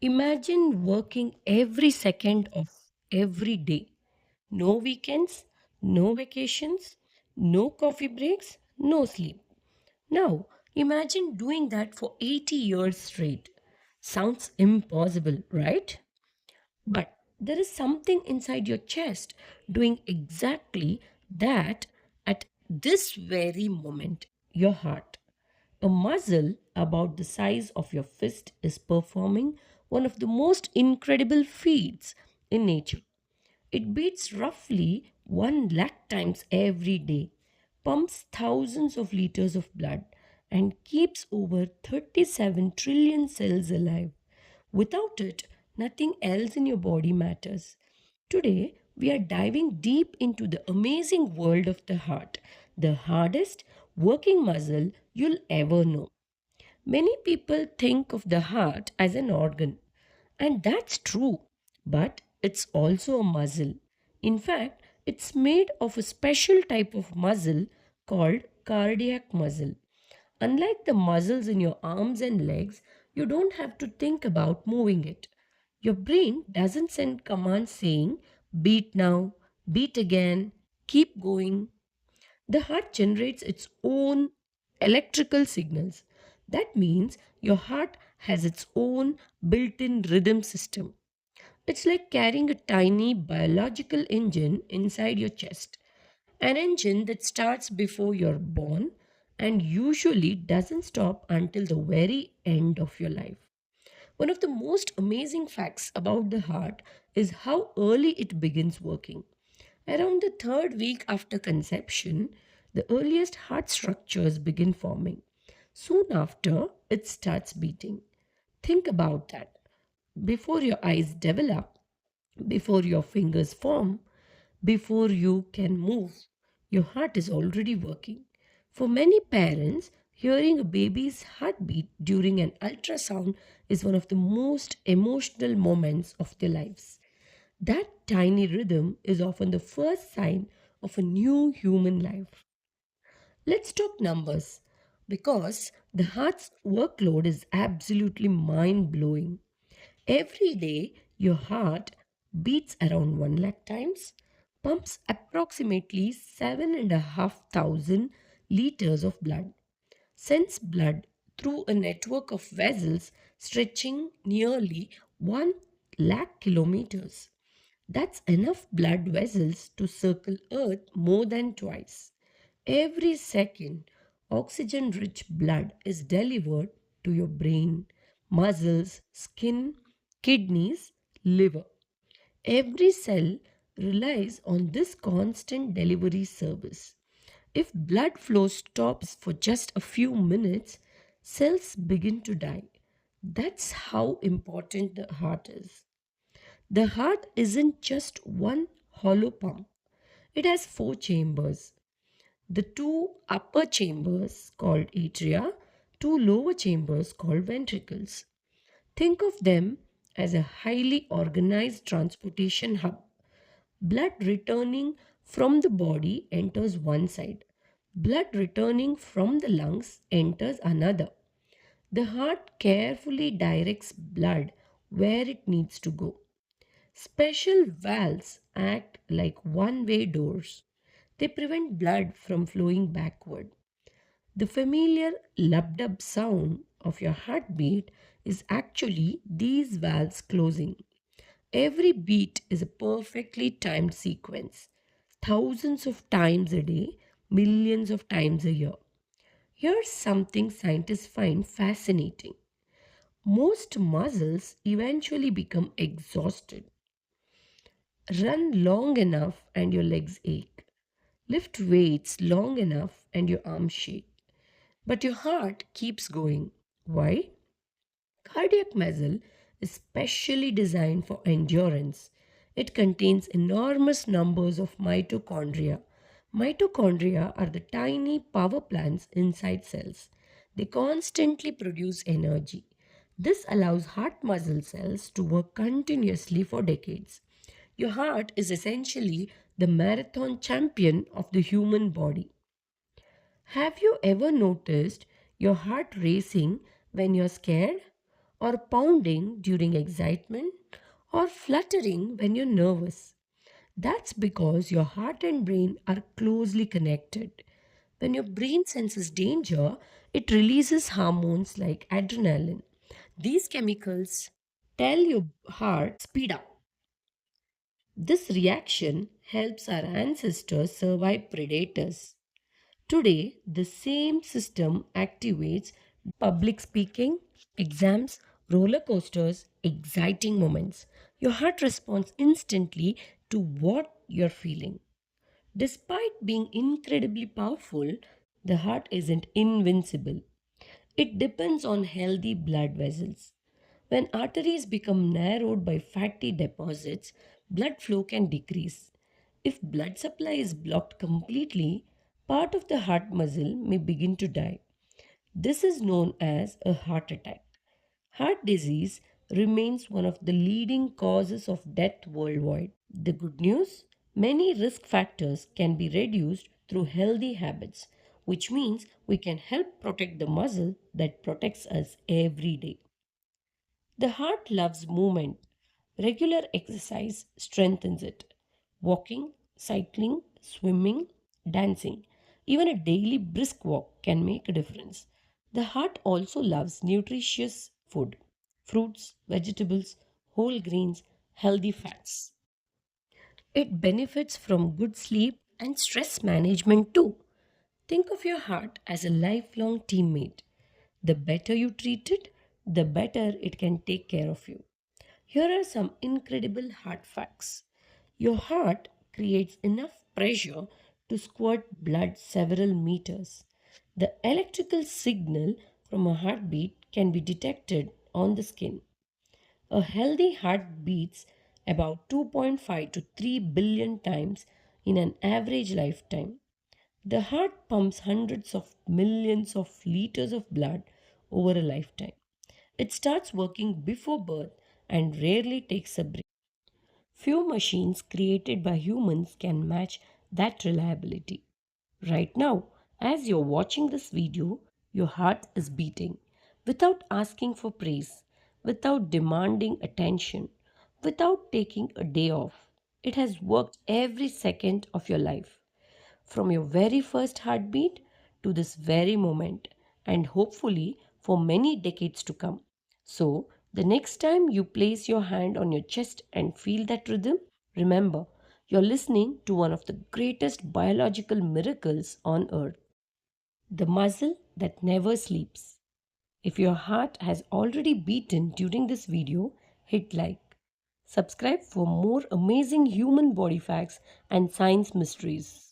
Imagine working every second of every day. No weekends, no vacations, no coffee breaks, no sleep. Now, imagine doing that for 80 years straight. Sounds impossible, right? But there is something inside your chest doing exactly that at this very moment. Your heart. A muscle about the size of your fist is performing one of the most incredible feats in nature. It beats roughly 1 lakh times every day, pumps thousands of liters of blood, and keeps over 37 trillion cells alive. Without it, nothing else in your body matters. Today, we are diving deep into the amazing world of the heart, the hardest working muscle you'll ever know. Many people think of the heart as an organ, and that's true, but it's also a muscle. In fact, it's made of a special type of muscle called cardiac muscle. Unlike the muscles in your arms and legs, you don't have to think about moving it. Your brain doesn't send commands saying, beat now, beat again, keep going. The heart generates its own electrical signals. That means your heart has its own built in rhythm system. It's like carrying a tiny biological engine inside your chest, an engine that starts before you're born and usually doesn't stop until the very end of your life. One of the most amazing facts about the heart is how early it begins working. Around the third week after conception, the earliest heart structures begin forming. Soon after, it starts beating. Think about that. Before your eyes develop, before your fingers form, before you can move, your heart is already working. For many parents, hearing a baby's heartbeat during an ultrasound is one of the most emotional moments of their lives. That tiny rhythm is often the first sign of a new human life. Let's talk numbers because the heart's workload is absolutely mind blowing. Every day, your heart beats around 1 lakh times, pumps approximately 7,500 liters of blood, sends blood through a network of vessels stretching nearly 1 lakh kilometers. That's enough blood vessels to circle Earth more than twice. Every second, oxygen rich blood is delivered to your brain, muscles, skin, kidneys, liver. Every cell relies on this constant delivery service. If blood flow stops for just a few minutes, cells begin to die. That's how important the heart is. The heart isn't just one hollow pump, it has four chambers. The two upper chambers called atria, two lower chambers called ventricles. Think of them as a highly organized transportation hub. Blood returning from the body enters one side. Blood returning from the lungs enters another. The heart carefully directs blood where it needs to go. Special valves act like one way doors. They prevent blood from flowing backward. The familiar lub dub sound of your heartbeat is actually these valves closing. Every beat is a perfectly timed sequence, thousands of times a day, millions of times a year. Here's something scientists find fascinating. Most muscles eventually become exhausted. Run long enough and your legs ache. Lift weights long enough and your arms shake. But your heart keeps going. Why? Cardiac muscle is specially designed for endurance. It contains enormous numbers of mitochondria. Mitochondria are the tiny power plants inside cells. They constantly produce energy. This allows heart muscle cells to work continuously for decades. Your heart is essentially the marathon champion of the human body. Have you ever noticed your heart racing when you're scared? or pounding during excitement, or fluttering when you're nervous. That's because your heart and brain are closely connected. When your brain senses danger, it releases hormones like adrenaline. These chemicals tell your heart speed up. This reaction helps our ancestors survive predators. Today, the same system activates public speaking, exams, roller coasters, exciting moments. Your heart responds instantly to what you're feeling. Despite being incredibly powerful, the heart isn't invincible. It depends on healthy blood vessels. When arteries become narrowed by fatty deposits, blood flow can decrease. If blood supply is blocked completely, part of the heart muscle may begin to die. This is known as a heart attack. Heart disease remains one of the leading causes of death worldwide. The good news? Many risk factors can be reduced through healthy habits, which means we can help protect the muscle that protects us every day. The heart loves movement. Regular exercise strengthens it. Walking, cycling, swimming, dancing, even a daily brisk walk can make a difference. The heart also loves nutritious food, fruits, vegetables, whole grains, healthy fats. It benefits from good sleep and stress management too. Think of your heart as a lifelong teammate. The better you treat it, the better it can take care of you. Here are some incredible heart facts. Your heart creates enough pressure to squirt blood several meters. The electrical signal from a heartbeat can be detected on the skin. A healthy heart beats about 2.5 to 3 billion times in an average lifetime. The heart pumps hundreds of millions of liters of blood over a lifetime. It starts working before birth and rarely takes a break. Few machines created by humans can match that reliability. Right now, as you're watching this video, your heart is beating without asking for praise, without demanding attention, without taking a day off. It has worked every second of your life, from your very first heartbeat to this very moment, and hopefully for many decades to come. So, the next time you place your hand on your chest and feel that rhythm, remember you're listening to one of the greatest biological miracles on earth, the muscle that never sleeps. If your heart has already beaten during this video, hit like. Subscribe for more amazing human body facts and science mysteries.